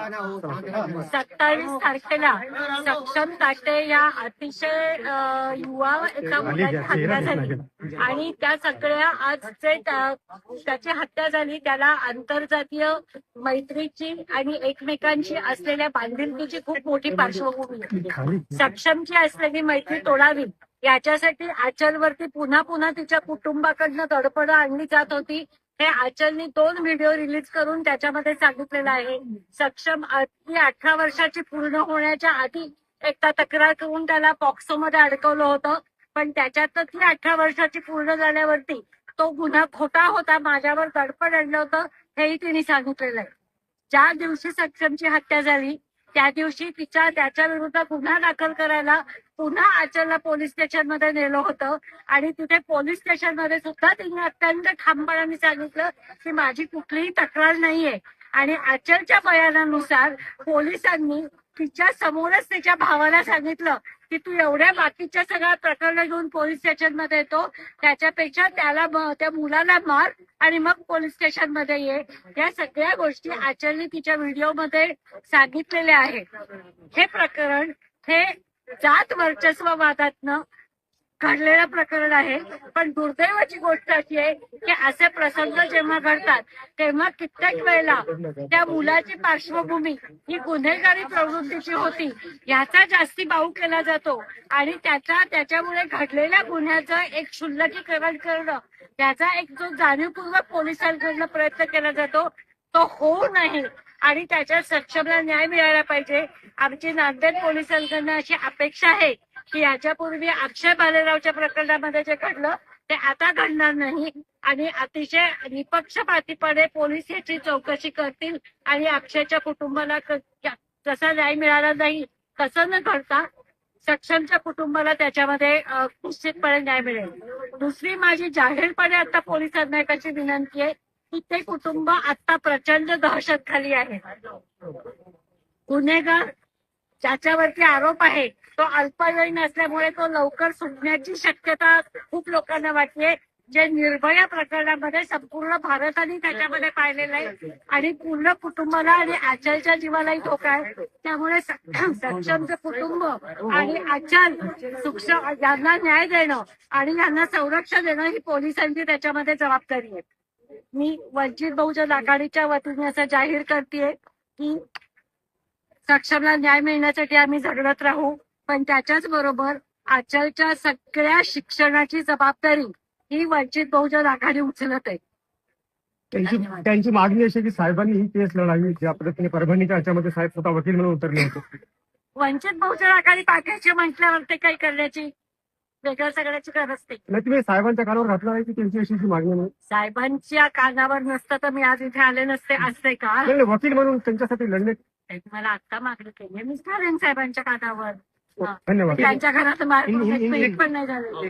27 तारखेला सक्षम ताटे या अतिशय युवा एका मुलाची हत्या झाली आणि त्या सगळ्या आज जे त्याची हत्या झाली त्याला आंतरजातीय मैत्रीची आणि एकमेकांची असलेल्या बांधिलकीची खूप मोठी पार्श्वभूमी. सक्षमची असलेली मैत्री तोडावी याच्यासाठी आचलवरती पुन्हा पुन्हा तिच्या कुटुंबाकडनं तडफड आणली जात होती. हे आचलनी 2 व्हिडिओ रिलीज करून त्याच्यामध्ये सांगितलेलं आहे. सक्षम 18 वर्षाची पूर्ण होण्याच्या आधी एकदा तक्रार करून त्याला पॉक्सोमध्ये अडकवलं होतं, पण त्याच्यात ती 18 वर्षाची पूर्ण झाल्यावरती तो गुन्हा खोटा होता, माझ्यावर तडफड आणलं होतं हेही तिने सांगितलेलं आहे. ज्या दिवशी सक्षमची हत्या झाली त्या दिवशी त्याच्या विरुद्ध गुन्हा दाखल करायला पुन्हा आचलला पोलीस स्टेशनमध्ये नेलं होतं आणि तिथे पोलीस स्टेशनमध्ये सुद्धा तिने अत्यंत ठामपणाने सांगितलं की माझी कुठलीही तक्रार नाहीये. आणि आचलच्या बयानानुसार पोलिसांनी तिच्या समोरच तिच्या भावाला सांगितलं की तू एवढ्या बाकीच्या सगळ्या प्रकरण घेऊन पोलीस स्टेशनमध्ये येतो, त्याच्यापेक्षा त्या मुलाला मार आणि मग पोलीस स्टेशनमध्ये ये. या सगळ्या गोष्टी आचलने तिच्या व्हिडिओमध्ये सांगितलेल्या आहेत. हे प्रकरण हे जात वर्चस्व वादातनं घडलेलं प्रकरण आहे. पण दुर्दैवाची गोष्ट अशी आहे की असे प्रसंग जेव्हा घडतात तेव्हा कित्येक वेळेला त्या मुलाची पार्श्वभूमी ही गुन्हेगारी प्रवृत्तीची होती याचा जास्ती बाऊ केला जातो आणि त्याच्यामुळे घडलेल्या गुन्ह्याचं एक क्षुल्लकीकरण करणं, त्याचा एक जो जाणीवपूर्वक पोलिसांकडनं प्रयत्न केला जातो तो होऊ नये आणि त्याच्या सक्षमला न्याय मिळायला पाहिजे. आमची नांदेड पोलिसांकडनं अशी अपेक्षा आहे की याच्यापूर्वी अक्षय बालेरावच्या प्रकरणामध्ये जे घडलं ते आता घडणार नाही आणि अतिशय निपक्षपातीपणे पोलीस याची चौकशी करतील आणि अक्षयच्या कुटुंबाला जसा न्याय मिळाला नाही तसं न घडता सक्षमच्या कुटुंबाला त्याच्यामध्ये निश्चितपणे न्याय मिळेल. दुसरी माझी जाहीरपणे आता पोलिसांना एक अशी विनंती आहे की ते कुटुंब आता प्रचंड दहशत खाली आहे. गुन्हेगार ज्याच्यावरती आरोप आहे तो अल्पवयीन असल्यामुळे तो लवकर सुटण्याची शक्यता खूप लोकांना वाटते. जे निर्भया प्रकरणामध्ये संपूर्ण भारताने त्याच्यामध्ये पाहिलेलं आहे आणि पूर्ण कुटुंबाला आणि आचलच्या जीवालाही धोका आहे. त्यामुळे सक्षमचं कुटुंब आणि आचल यांना न्याय देणं आणि यांना संरक्षण देणं ही पोलिसांची त्याच्यामध्ये जबाबदारी आहे. मी वंचित बहुजन आघाडीच्या वतीने असं जाहीर करतेय की सक्षमला न्याय मिळण्यासाठी आम्ही झगडत राहू, पण त्याच्याच बरोबर आचलच्या सगळ्या शिक्षणाची जबाबदारी ही वंचित बहुजन आघाडी उचलत आहे. त्यांची मागणी अशी की साहेबांनी ही केस लढावी, ज्या पद्धतीने परभणीच्या याच्यामध्ये साहेब स्वतः वकील म्हणून उतरले होते. वंचित बहुजन आघाडी पाठवायची म्हटल्यावर ते काही करण्याची वेगळ्या सगळ्याची गरज नाही. तुम्ही साहेबांच्या कानावर घातलं आहे की त्यांची अशी मागणी म्हणून? साहेबांच्या कानावर नसतं तर मी आज इथे आले नसते. असते का वकील म्हणून त्यांच्यासाठी लढणे? मला आता मागणी केली मी घालेन साहेबांच्या कानावर. धन्यवाद. त्यांच्या घरात मार्ग पण नाही झालं.